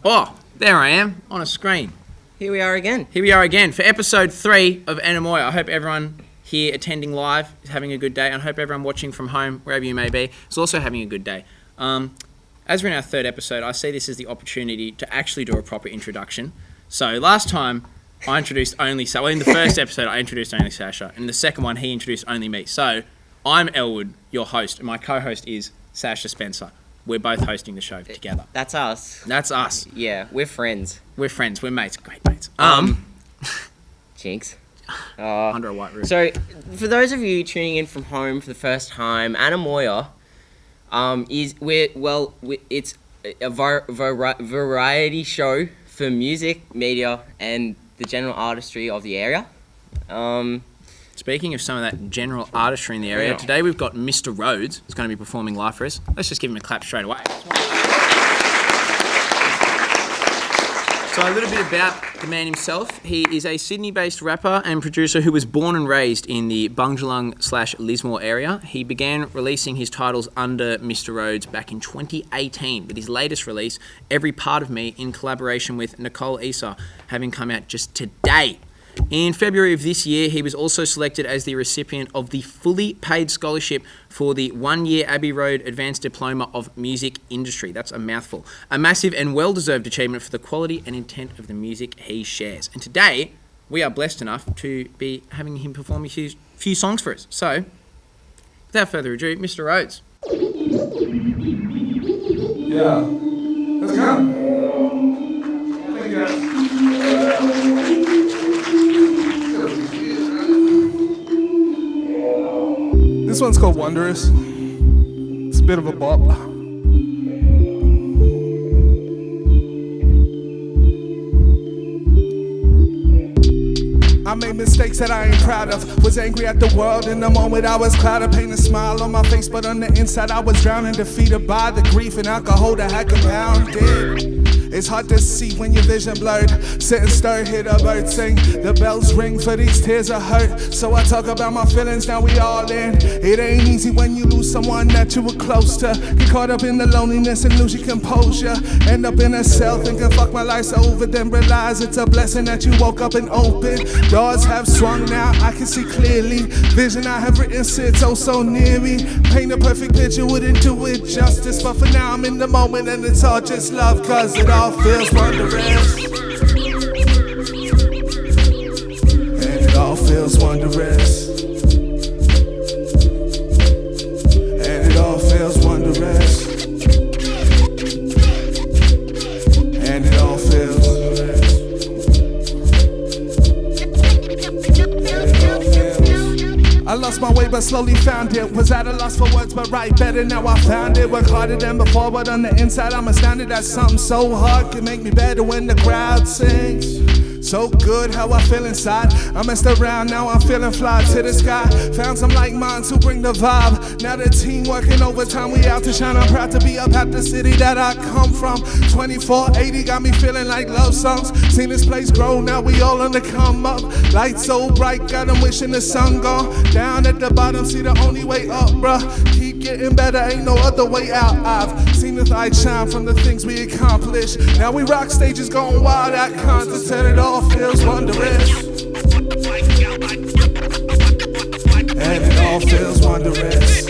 Oh, there I am, on a screen. Here we are again For episode 3 of Anemoia. I hope everyone here attending live is having a good day, and I hope everyone watching from home, wherever you may be, is also having a good day. As we're in our 3rd episode, I see this as the opportunity to actually do a proper introduction. So last time, I introduced only Sasha. Well, in the first episode, I introduced only Sasha. In the second one, he introduced only me. So I'm Elwood, your host, and my co-host is Sasha Spencer. We're both hosting the show together. That's us. That's us. Yeah, we're friends. We're friends. We're mates. Great mates. Jinx. Under a white roof. So, for those of you tuning in from home for the first time, Anemoia it's a variety show for music, media, and the general artistry of the area. Speaking of some of that general artistry in the area, today we've got Mr Rhodes, who's going to be performing live for us. Let's just give him a clap straight away. So a little bit about the man himself. He is a Sydney-based rapper and producer who was born and raised in the Bundjalung/Lismore area. He began releasing his titles under Mr Rhodes back in 2018, with his latest release, Every Part of Me, in collaboration with Nicole Issa, having come out just today. In February of this year, he was also selected as the recipient of the fully paid scholarship for the 1-year Abbey Road Advanced Diploma of Music Industry. That's a mouthful. A massive and well-deserved achievement for the quality and intent of the music he shares. And today, we are blessed enough to be having him perform a few songs for us. So, without further ado, Mr Rhodes. Yeah. Let's go. Thank you guys. This one's called Wondrous. It's a bit of a bop. I made mistakes that I ain't proud of. Was angry at the world in the moment I was clouded. Paint a smile on my face, but on the inside I was drowning, defeated by the grief and alcohol that had compounded. It's hard to see when your vision blurred. Sit and stir, hear the birds sing. The bells ring for these tears of hurt. So I talk about my feelings, now we all in. It ain't easy when you lose someone that you were close to. Get caught up in the loneliness and lose your composure. End up in a cell thinking fuck my life's over. Then realize it's a blessing that you woke up and opened. Doors have swung now, I can see clearly. Vision I have written sits oh so near me. Paint a perfect picture, wouldn't do it justice. But for now I'm in the moment and it's all just love. Cause it all feels wondrous. And it all feels wondrous. And it all feels wondrous. And it all feels wondrous. I lost my way but slowly found it. Was at a loss for words but right better now I found it. Work harder than before but on the inside I'm astounded that something so hard can make me better when the crowd sings. So good how I feel inside. I messed around, now I'm feeling fly to the sky. Found some like minds who bring the vibe. Now the team working overtime, we out to shine. I'm proud to be up at the city that I come from. 2480 got me feeling like love songs. Seen this place grow, now we all on the come up. Lights so bright, got them wishing the sun gone. Down at the bottom, see the only way up, bruh. Keep getting better, ain't no other way out. I've seen the light shine from the things we accomplished. Now we rock stages going wild at concerts and it all feels wondrous. And it all feels wondrous.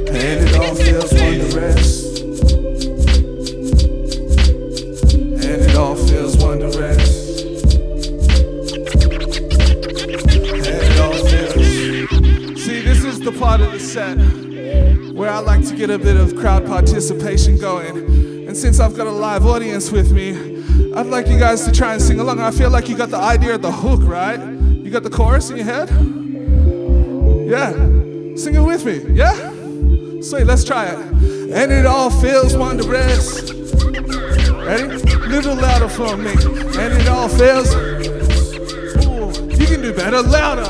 And it all feels wondrous. And it all feels wondrous. And it all feels. See, this is the part of the set where I like to get a bit of crowd participation going. And And since I've got a live audience with me, I'd like you guys to try and sing along. I feel like you got the idea of the hook, right? You got the chorus in your head? Yeah. Sing it with me, yeah? Sweet, let's try it. And it all feels wondrous. Ready? Little louder for me. And it all feels. Ooh, you can do better, louder.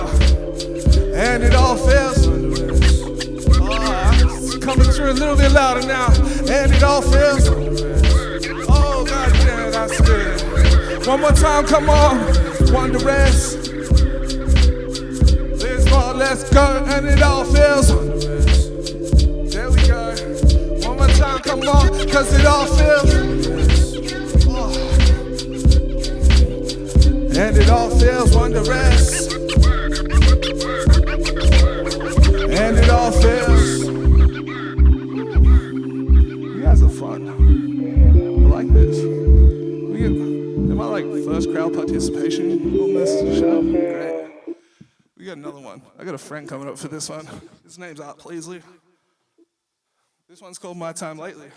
And it all feels. It's coming through a little bit louder now. And it all feels. Oh God, yeah, that's good. One more time, come on. Wondrous. Let's go, and it all feels. There we go. One more time, come on, cause it all feels. Oh. And it all feels wondrous. And it all feels. You guys are fun. I like this. Am I like first crowd participation on this show? Great. We got another one. I got a friend coming up for this one. His name's Art Pleasley. This one's called My Time Lately.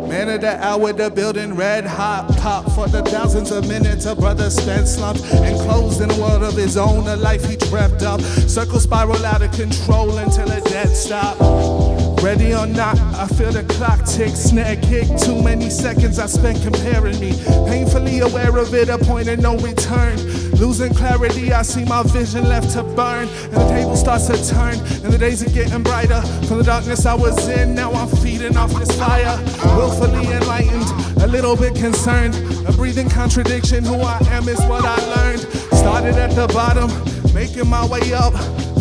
Man of the hour, the building red hot pop for the thousands of minutes a brother spent slumped enclosed in a world of his own, a life he dreamt up. Circle spiral out of control until a dead stop. Ready or not, I feel the clock tick, snare kick. Too many seconds I spent comparing me. Painfully aware of it, a point of no return. Losing clarity, I see my vision left to burn. And the table starts to turn, and the days are getting brighter. From the darkness I was in, now I'm feeding off this fire. Willfully enlightened, a little bit concerned. A breathing contradiction, who I am is what I learned. Started at the bottom, making my way up.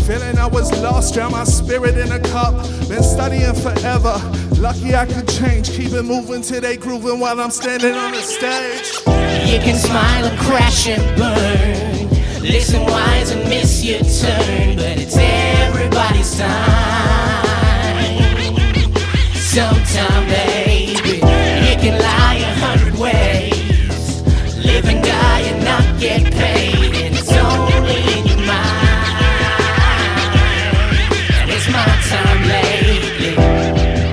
Feeling I was lost, drown my spirit in a cup. Been studying forever, lucky I could change. Keep it moving till they grooving while I'm standing on the stage. You can smile and crash and burn. Listen wise and miss your turn. But it's everybody's time. Sometime, baby, you can lie 100 ways. Live and die and not get paid. And it's only in your mind.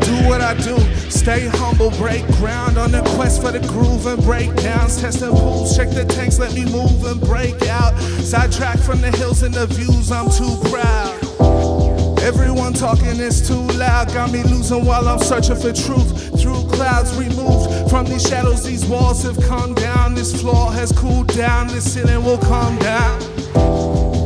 Do what I do, stay humble, break ground on the quest for the groove and breakdowns. Testing pools, check the tanks, let me move and break out. Sidetrack from the hills and the views, I'm too proud. Everyone talking is too loud, got me losing while I'm searching for truth. Through clouds removed from these shadows, these walls have come down. This floor has cooled down, this ceiling will calm down.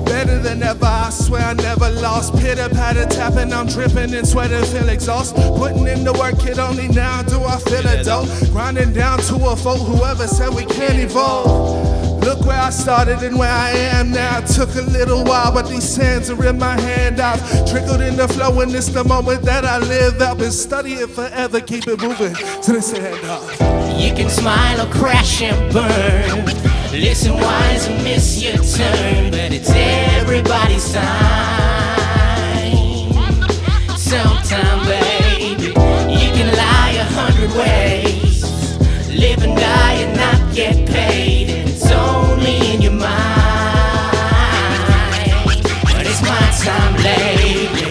Better than ever, I swear I never lost. Pitter patter tapping, I'm dripping and sweating, feel exhaust. Putting in the work, kid, only now do I feel it though. Grinding down to a foe, whoever said we can't evolve. Look where I started and where I am now. Took a little while, but these sands are in my hand. I've trickled in the flow, and it's the moment that I live. I've been studying forever, keep it moving till it's end up. You can smile or crash and burn. Listen wise and miss your turn. But it's everybody's time. Sometime, baby, you can lie 100 ways. Live and die and not get paid. And it's only in your mind. But it's my time lately.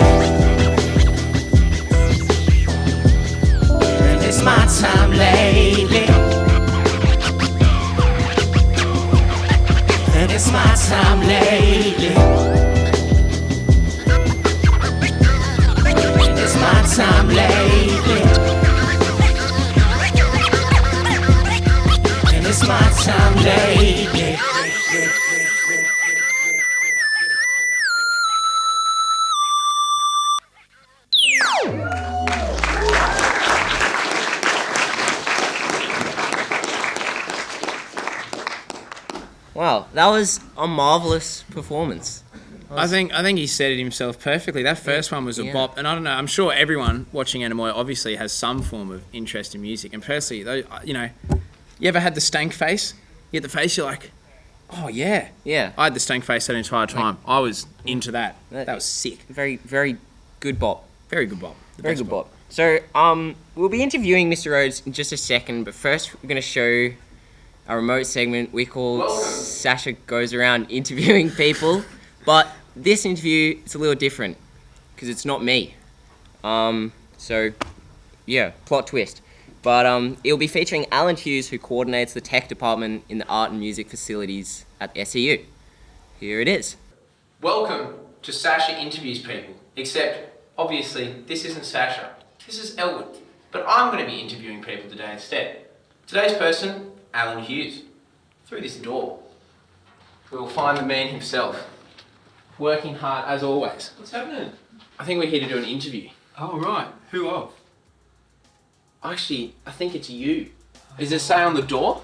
And it's my time lately. And it's my time lately. And it's my time lately. And it's my time lately. Wow, that was a marvelous performance. I think he said it himself perfectly. That first one was a bop, and I don't know. I'm sure everyone watching Anemoia obviously has some form of interest in music. And personally, though, you know, you ever had the stank face? You get the face, you're like, oh yeah, Yeah. I had the stank face that entire time. I was into that. That was sick. Very, very good bop. Very good bop. The Very best good bop. So, we'll be interviewing Mr. Rhodes in just a second, but first we're going to show a remote segment we call Sasha goes around interviewing people, but this interview is a little different because it's not me. So, yeah, plot twist. But it'll be featuring Alan Hughes, who coordinates the tech department in the art and music facilities at SEU. Here it is. Welcome to Sasha Interviews People, except obviously this isn't Sasha, this is Elwood, but I'm going to be interviewing people today instead. Today's person, Alan Hughes. Through this door, we will find the man himself, working hard as always. What's happening? I think we're here to do an interview. Oh, right. Who of? Actually, I think it's you. Does it say on the door?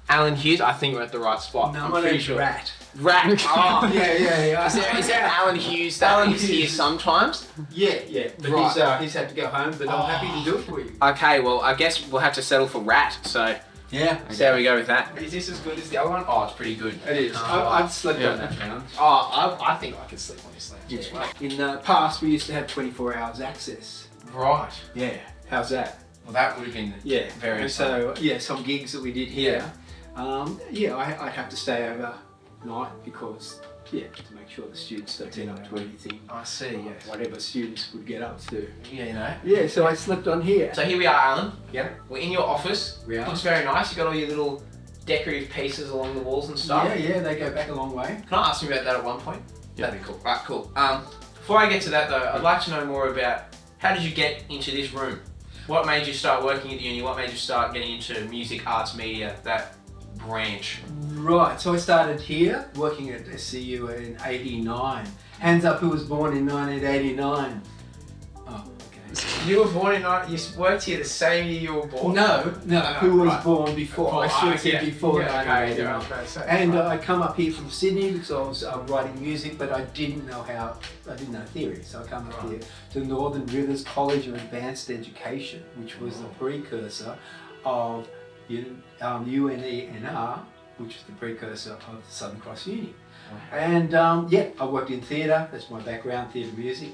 Alan Hughes? I think we're at the right spot. No, I'm my pretty name's sure. Rat. Rat. Oh. Yeah. Is there an Alan Hughes that is here sometimes? Yeah. But Right. he's had to go home, but I'm happy to do it for you. Okay, well, I guess we'll have to settle for Rat, so Yeah. see how we go with that. Is this as good as the other one? Oh, it's pretty good. It is. I've slept on that couch. Oh, I think I can sleep on this lounge as well. In the past, we used to have 24 hours access. Right. Yeah. How's that? Well, that would have been very And so, some gigs that we did here. I'd have to stay overnight because, to make sure the students don't get up to anything. I see, yes. Whatever students would get up to. Yeah, you know. Yeah, so I slept on here. So here we are, Alan. Yep. We're in your office. We are. Looks very nice. You got all your little decorative pieces along the walls and stuff. Yeah, they go back a long way. Can I ask you about that at one point? That'd be cool. Right, cool. Before I get to that though, I'd like to know more about how did you get into this room? What made you start working at the uni? What made you start getting into music, arts, media, that branch? Right, so I started here, working at SCU in '89. Hands up who was born in 1989. Oh, okay. You were born in, you worked here the same year you were born? No, who was right. born before. I should have said before okay, 1989. okay, And I come up here from Sydney because I was writing music, but I didn't know theory. So I come up here to Northern Rivers College of Advanced Education, which was the precursor of UNENR, which is the precursor of Southern Cross Uni. And I worked in theatre, that's my background, theatre music,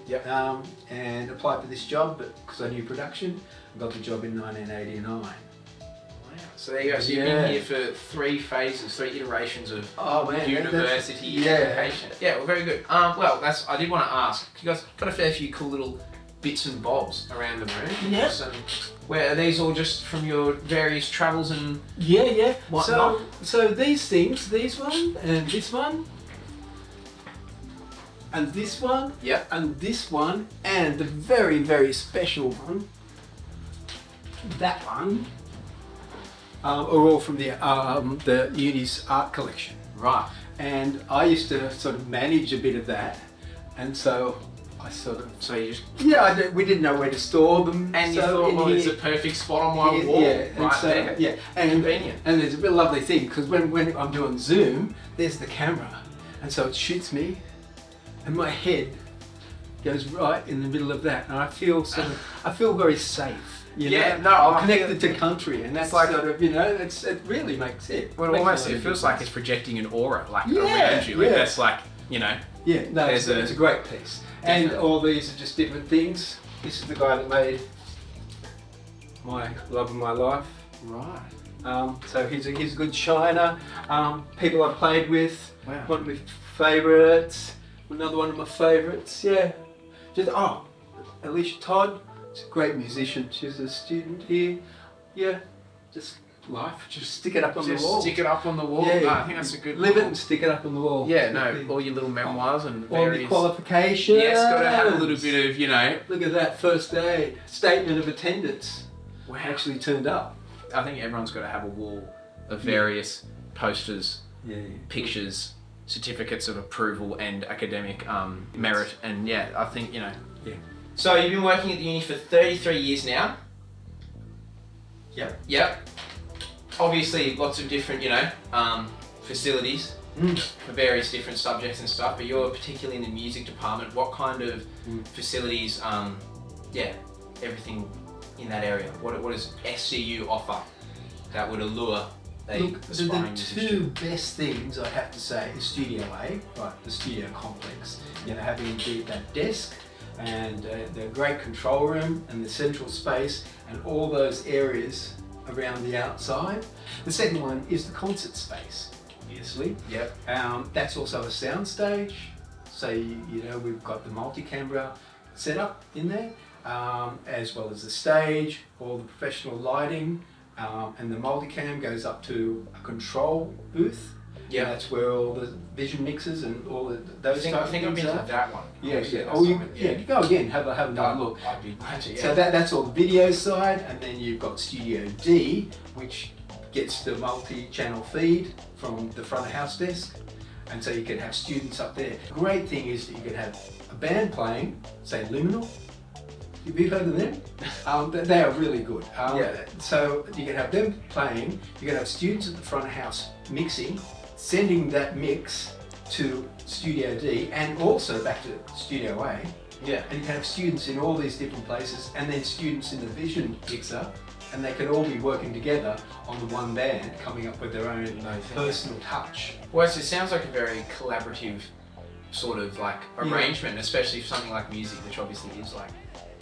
and applied for this job, but because I knew production, I got the job in 1989. Wow. So there you go, so you've been here for 3 phases, 3 iterations of university education. Yeah, well, very good. I did want to ask, you guys got a fair few cool little bits and bobs around the room. Yeah. Where are these all just from your various travels and whatnot? So these things, these one, and this one, and this one, and this one, and the very, very special one, that one, are all from the uni's art collection. Right. And I used to sort of manage a bit of that, and so I sort of... So you just... we didn't know where to store them. And you thought, well, it's a perfect spot on my wall. There. Yeah, and convenient. And there's a real lovely thing, because when I'm doing Zoom, there's the camera, and so it shoots me, and my head goes right in the middle of that, and I feel very safe. You know? I'm connected to country, and that's like sort of, it really makes it. Well, almost it feels like it's projecting an aura, like around you. Yeah. That's like, it's a great piece. And all these are just different things. This is the guy that made my love of my life. Right. So he's a good shiner. People I've played with. Wow. One of my favourites. Another one of my favourites. Yeah. Alicia Todd. She's a great musician. She's a student here. Yeah. Just life. Just stick it up on the wall. Stick it up on the wall. Yeah. No, I think that's a good Live it and stick it up on the wall. Yeah, no, all your little memoirs and All various... the qualifications. Yes, got to have a little bit of, Look at that first aid. Statement of attendance. Wow. Actually turned up. I think everyone's got to have a wall of various posters, Yeah. pictures, certificates of approval and academic merit, and I think, Yeah. So you've been working at the uni for 33 years now? Yep. Obviously lots of different, facilities for various different subjects and stuff, but you're particularly in the music department. What kind of facilities, everything in that area? What does SCU offer that would allure Look, aspiring the musician? two best things I have to say is Studio A, the studio complex. Having that desk and the great control room and the central space and all those areas around the outside. The second one is the concert space. obviously. Yep. That's also a sound stage. So we've got the multi-camera setup in there, as well as the stage, all the professional lighting, and the multicam goes up to a control booth. Yeah. And that's where all the vision mixers and all those type of I think I've things been are. to that one. Yeah, Obviously, yeah. that's Oh, something, you go again. Have another look. I'd be glad to, yeah. So that's all the video side, and then you've got Studio D, which gets the multi-channel feed from the front of house desk, and so you can have students up there. The great thing is that you can have a band playing, say Liminal. Have you heard of them? They are really good. So you can have them playing. You can have students at the front of house mixing, sending that mix to Studio D and also back to Studio A. Yeah. And you can have students in all these different places, and then students in the vision mixer, and they can all be working together on the one band, coming up with their own personal touch. Well, it sounds like a very collaborative sort of like arrangement, especially for something like music, which obviously is like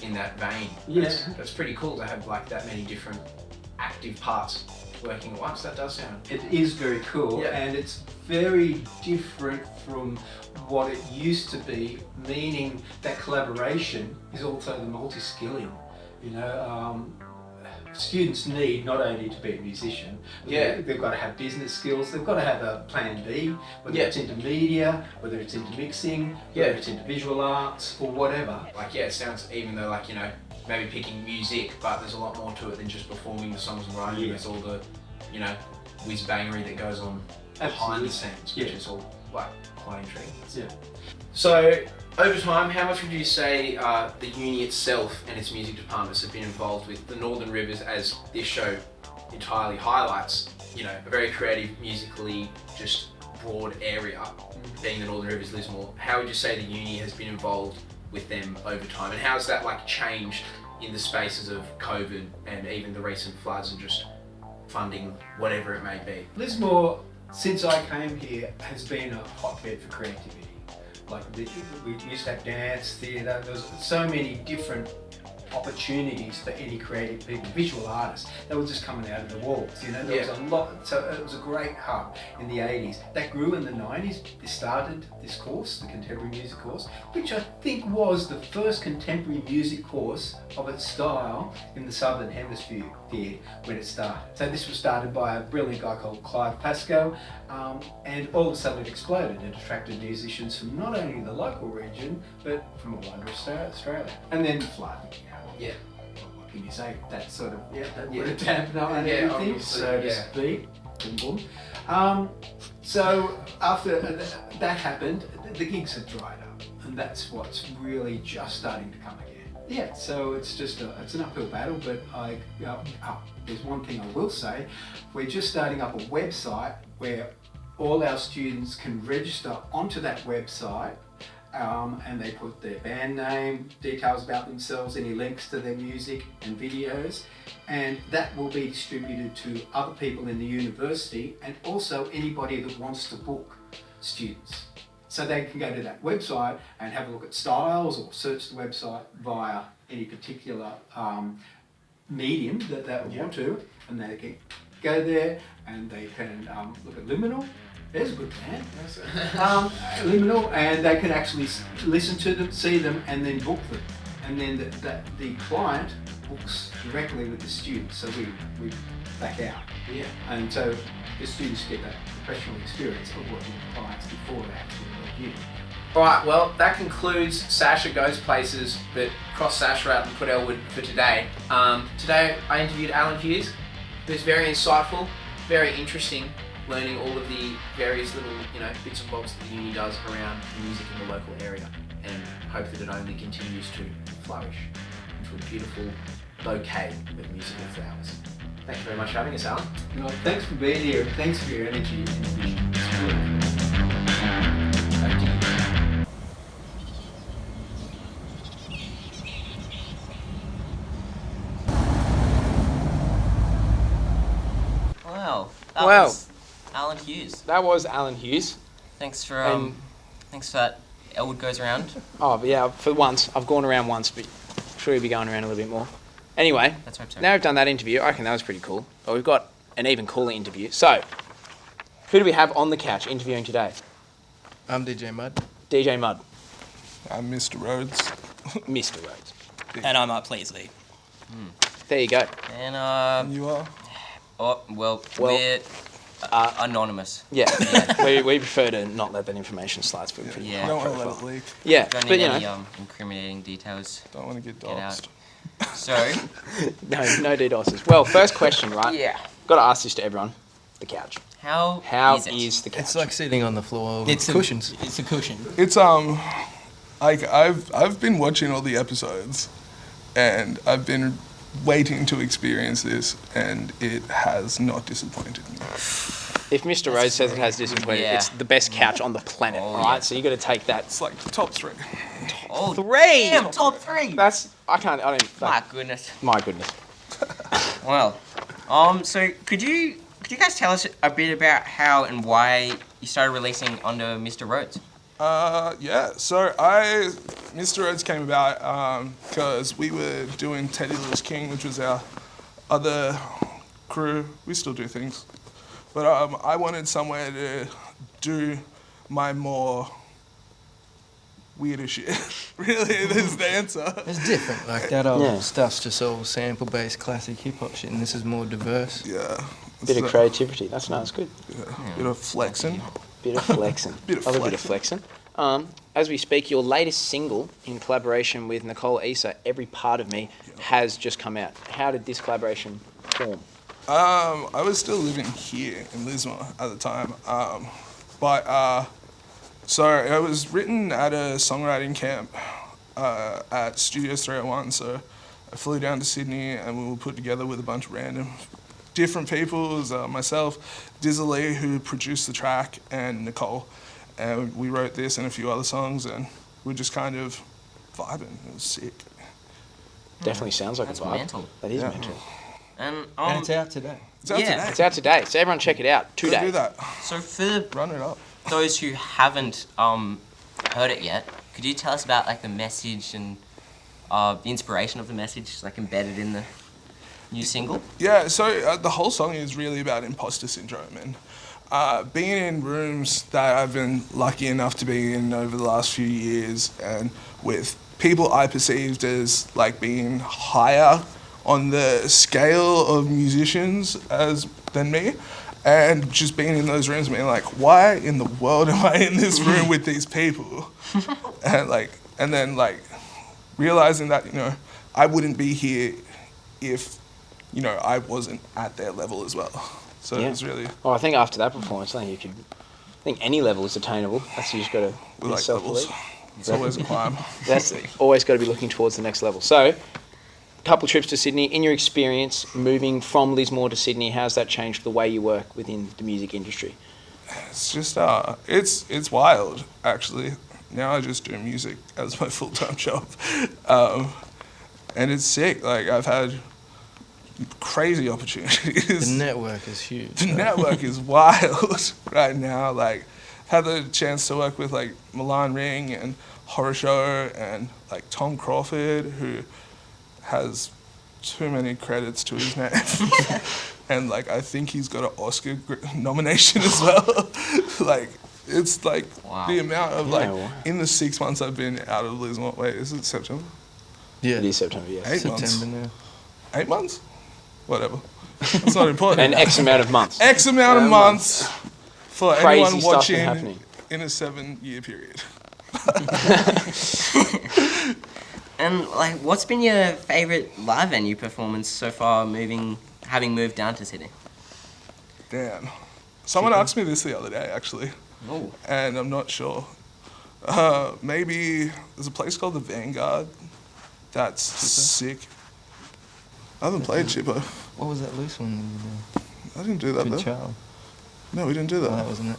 in that vein. Yeah. That's pretty cool to have like that many different active parts working at once. That does sound. It is very cool, Yeah. and it's very different from what it used to be, meaning that collaboration is also the multi-skilling. Students need not only to be a musician, they've got to have business skills, they've got to have a plan B, whether it's into media, whether it's into mixing, whether it's into visual arts or whatever. Like, it sounds, even though like, maybe picking music, but there's a lot more to it than just performing the songs and writing. There's all the, whiz-bangery that goes on behind the scenes, which is all like quite intriguing. Yeah. So, over time, how much would you say the uni itself and its music departments have been involved with the Northern Rivers, as this show entirely highlights, a very creative, musically just broad area, being the Northern Rivers Lismore? How would you say the uni has been involved with them over time, and how's that like changed in the spaces of COVID and even the recent floods and just funding, whatever it may be? Lismore, since I came here, has been a hotbed for creativity. Like we used to have dance, theatre, there's so many different opportunities for any creative people, visual artists, that were just coming out of the walls, there was a lot, so it was a great hub in the 80s. That grew in the 90s, they started this course, the contemporary music course, which I think was the first contemporary music course of its style in the Southern Hemisphere when it started. So this was started by a brilliant guy called Clive Pascoe, and all of a sudden it exploded. It attracted musicians from not only the local region, but from all over Australia. And then the flood. Yeah. What can you say? That sort of that would have dampened on everything, so to speak. Boom, boom. So after that happened, the gigs had dried up, and that's what's really just starting to come again. Yeah, so it's just it's an uphill battle, but there's one thing I will say: we're just starting up a website where all our students can register onto that website. And they put their band name, details about themselves, any links to their music and videos, and that will be distributed to other people in the university and also anybody that wants to book students. So they can go to that website and have a look at styles or search the website via any particular medium that they would want to, and they can go there and they can look at Liminal. There's a good band. Liminal, and they can actually listen to them, see them, and then book them. And then the client books directly with the students, so we back out. Yeah. And so the students get that professional experience of working with clients before they actually work you. Alright, well, that concludes Sasha Goes Places, but cross Sasha out and put Elwood for today. Today I interviewed Alan Hughes, who's very insightful, very interesting, learning all of the various little, bits and bobs that the uni does around music in the local area, and hope that it only continues to flourish into a beautiful bouquet of musical flowers. Thank you very much for having us, Alan. Thanks for being here. Thanks for your energy and vision. It's good. Back to you. Wow. Wow. Was Alan Hughes. That was Alan Hughes. Thanks for that. Elwood goes around. Oh, but yeah, for once. I've gone around once, but I'm sure you'll be going around a little bit more. Anyway, Let's hope so. now we've done that interview, I reckon that was pretty cool. But we've got an even cooler interview. So, Who do we have on the couch interviewing today? I'm DJ Mud. DJ Mud. I'm Mr. Rhodes. Mr. Rhodes. And I'm Pleasley. There you go. And You are? well, Well, we're anonymous. Yeah. we prefer to not let that information slide through. Yeah. Don't want to let it leak. Yeah, Don't but need you any know, incriminating details. Don't want to get Get doxxed. out. So, no DDoSes. Well, first question, right? yeah. Got to ask this to everyone. The couch. How Is is it? the couch? It's like sitting on the floor with It's cushions. It's a cushion. It's like I've been watching all the episodes, and I've been waiting to experience this, and it has not disappointed me. If Mr. Rhodes says it has disappointed, Yeah. it's the best couch on the planet, Oh, all right? yeah. So you got to take that. It's like top 3. Oh, 3! damn, top 3! I don't. My goodness. My goodness. Well, so could you guys tell us a bit about how and why you started releasing under Mr. Rhodes? Yeah. So Mr. Rhodes came about because we were doing Teddy Lewis King, which was our other crew. We still do things, but I wanted somewhere to do my more weirder shit. Really, there's the answer. It's different. Like that old Yeah. stuff's just all sample-based classic hip-hop shit, and this is more diverse. Yeah. Bit of So, creativity. That's nice. Good. Bit of flexing. Bit of flexing. Bit of Love a bit of flexing. As we speak, your latest single in collaboration with Nicole Issa, Every Part of Me, has just come out. How did this collaboration form? I was still living here in Lismore at the time, so it was written at a songwriting camp at Studios 301. So I flew down to Sydney and we were put together with a bunch of random different people. It was myself, Dizzily, who produced the track, and Nicole. And we wrote this and a few other songs, and we were just kind of vibing. It was sick. Definitely sounds like That's a vibe. mental. That is Yeah. mental. And And it's out today. It's out Yeah. today. It's out today, so everyone check it out. 2 Go days. do that. so for Run it up. those who haven't heard it yet, could you tell us about like the message and the inspiration of the message, like embedded in the new single? Yeah, so the whole song is really about imposter syndrome and being in rooms that I've been lucky enough to be in over the last few years, and with people I perceived as like being higher on the scale of musicians than me, and just being in those rooms being like, why in the world am I in this room with these people? and then realizing that, I wouldn't be here if, I wasn't at their level as well. So Yeah. it was really, Well, I think after that performance, I think any level is attainable. That's you just got to we like self-believe. levels. It's always a climb. That's always got to be looking towards the next level. So, couple trips to Sydney. In your experience, moving from Lismore to Sydney, how's that changed the way you work within the music industry? It's just, it's wild, actually. Now I just do music as my full-time job. And it's sick. Like, I've had crazy opportunities. The network is huge. The network is wild right now. Like, had the chance to work with like Milan Ring and Horror Show and like Tom Crawford, who has too many credits to his name. And like, I think he's got an Oscar nomination as well. Like, it's like Wow. the amount of like, wow. in the 6 months I've been out of Lismore. Wait, is it September? Yeah. It is September, yes. 8 months. September now. 8 months? Whatever. It's not important. And X amount of months. X amount of months for Crazy anyone stuff watching happening. in a 7-year period. And like, what's been your favorite live venue performance so far, having moved down to Sydney? Damn. Someone asked me this the other day, actually, Oh, and I'm not sure. Maybe there's a place called the Vanguard. That's sick. I haven't played Chippo. What was that loose one you I didn't do that did? though. Good child. No, we didn't do Oh, that that. wasn't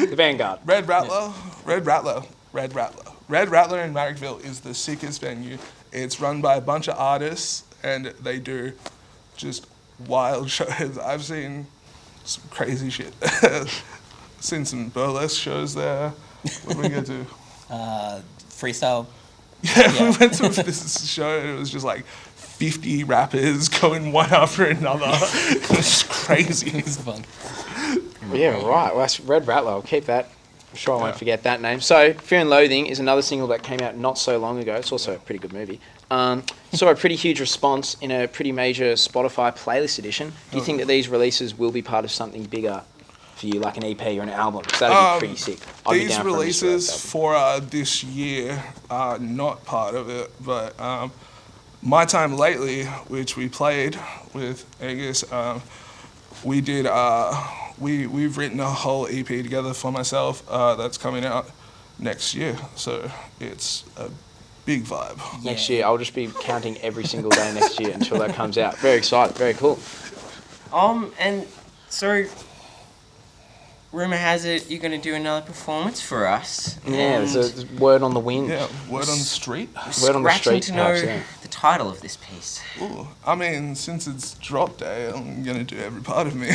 it. The Vanguard. Red Rattler in Marrickville is the sickest venue. It's run by a bunch of artists, and they do just wild shows. I've seen some crazy shit. Seen some burlesque shows there. What did we go to? Freestyle. Yeah, we went to this show, and it was just like 50 rappers going one after another. It was crazy. It's fun. Yeah, right. Well, that's Red Rattler. I'll keep that. I'm sure I won't forget that name. So, Fear and Loathing is another single that came out not so long ago. It's also a pretty good movie. Saw a pretty huge response in a pretty major Spotify playlist edition. Do you think that these releases will be part of something bigger for you, like an EP or an album? Because that would be pretty sick. I'd be These down for a Mr. Rhodes releases album. for this year are not part of it, but My Time Lately, which we played with Angus, we did. We've written a whole EP together for myself that's coming out next year, so it's a big vibe. Next year, I'll just be counting every single day next year until that comes out. Very excited, very cool. And so, rumor has it you're going to do another performance for us. Yeah, and there's a word on the wind. Yeah, word on the street. Word on the scratching street, to know perhaps, yeah. the title of this piece. Ooh, I mean, since it's drop day, I'm gonna do every part of me.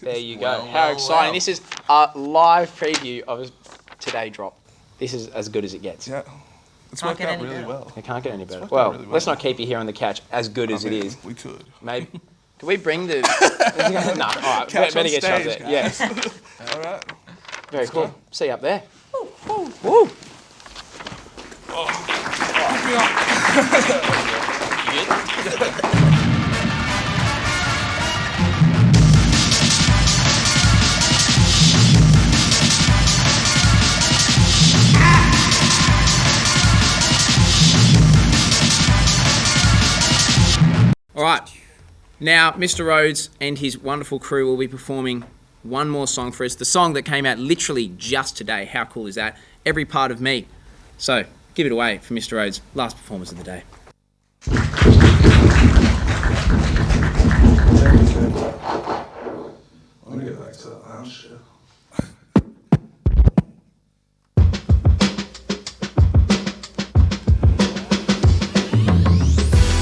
There you go. Well, How well, exciting. well. This is a live preview of a Today drop. This is as good as it gets. Yeah, it's Can't worked get out any really better. well. It can't get any better. worked Well, out really let's well. not keep you here on the couch as good as I mean, it is. We could. Maybe. Can we bring the... no, all right. Couch better on get shots stage, there. Yes. All right. Very cool. go. See you up there. Woo. All right. Now, Mr. Rhodes and his wonderful crew will be performing one more song for us. The song that came out literally just today. How cool is that? Every Part of Me. So, give it away for Mr. Rhodes' last performance of the day. Let me get back to that lounge shit.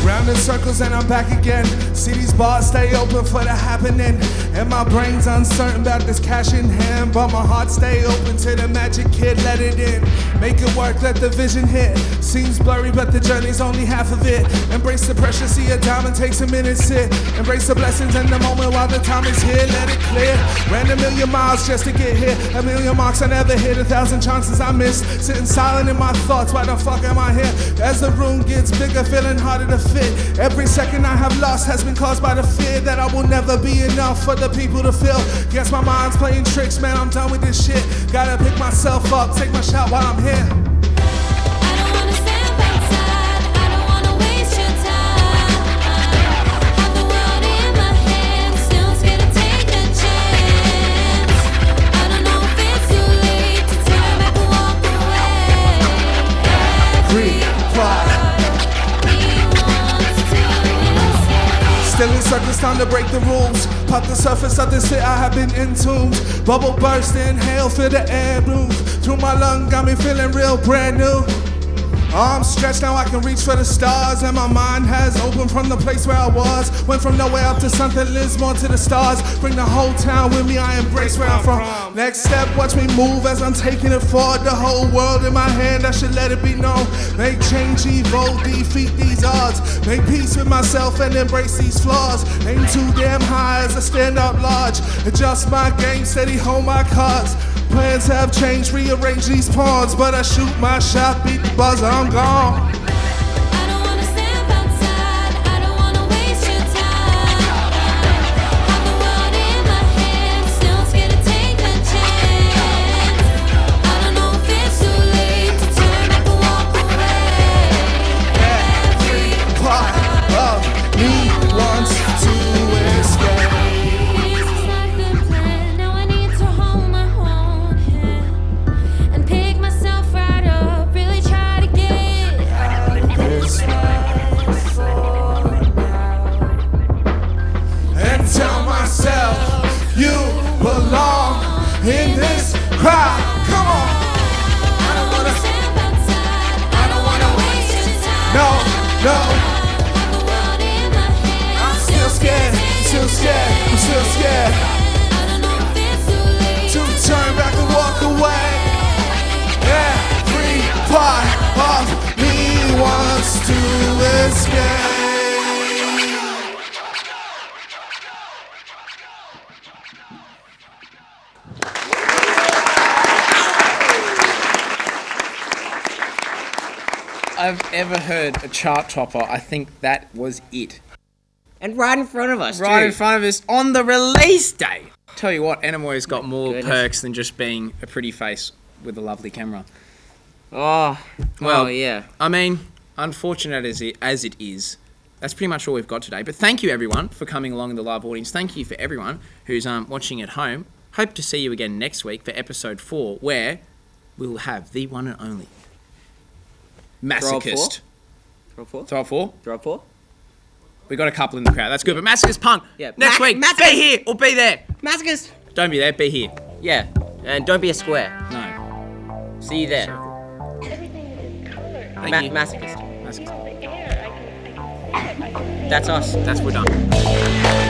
Round in circles and I'm back again. See these bars stay open for the happening. And my brain's uncertain about this cash in hand. But my heart stay open to the magic kid, let it in. Make it work, let the vision hit. Seems blurry, but the journey's only half of it. Embrace the pressure, see a diamond takes a minute, sit. Embrace the blessings in the moment while the time is here, let it clear. Ran a million miles just to get here. A million marks I never hit, 1,000 chances I missed. Sitting silent in my thoughts, why the fuck am I here? As the room gets bigger, feeling harder to fit. Every second I have lost has been caused by the fear that I will never be enough for the people to feel. Guess my mind's playing tricks, man, I'm done with this shit. Gotta pick myself up, take my shot while I'm here. I don't wanna stand outside, I don't wanna waste your time. Have the world in my hands, still scared to take a chance. I don't know if it's too late to turn back and walk away. Every part of me wants to escape. Still in circles, time to break the rules. Pop the surface of this shit, I have been entombed. Bubble burst, inhale, feel the air move through my lung, got me feeling real brand new. Arms stretched, now I can reach for the stars. And my mind has opened from the place where I was. Went from nowhere up to something, lives more to the stars. Bring the whole town with me, I embrace where I'm from. Next step, watch me move as I'm taking it forward. The whole world in my hand, I should let it be known. Make change, evolve, defeat these odds. Make peace with myself and embrace these flaws. Aim too damn high as I stand out large. Adjust my game, steady hold my cards. Plans have changed, rearrange these pawns. But I shoot my shot, beat the buzzer, I'm gone. I don't wanna stand outside, I don't wanna waste your time. Have the world in my hands, still scared to take a chance. I don't know if it's too late to turn back and walk away. Every Part of me wants to escape. This is not the plan, now I need to hold my own hand and pick myself right up, really try to get out of this life for now. And tell myself you belong in this crowd. Come on. I don't wanna stand outside, I don't wanna waste your time. No, no. Have the world in my hands, I'm still scared, still scared, I'm still scared I don't know if it's too late to turn back and walk away. Every part of me wants to escape. I've ever heard a chart topper, I think that was it. And right in front of us, Right too. in front of us on the release day. Tell you what, Anemoia's got more goodness. perks than just being a pretty face with a lovely camera. Oh, Well, yeah. I mean, unfortunate as it is, that's pretty much all we've got today. But thank you, everyone, for coming along in the live audience. Thank you for everyone who's watching at home. Hope to see you again next week for episode 4, where we'll have the one and only Masochist. Throw 4? Throw it 4? Throw 4? We got a couple in the crowd. That's good. But Masochist Punk, Yeah. next week, Masochist. be here or be there. Masochist! Don't be there, be here. Yeah. And don't be a square. No. See you there. Thank you. Masochist. Masochist. That's us. That's we're done.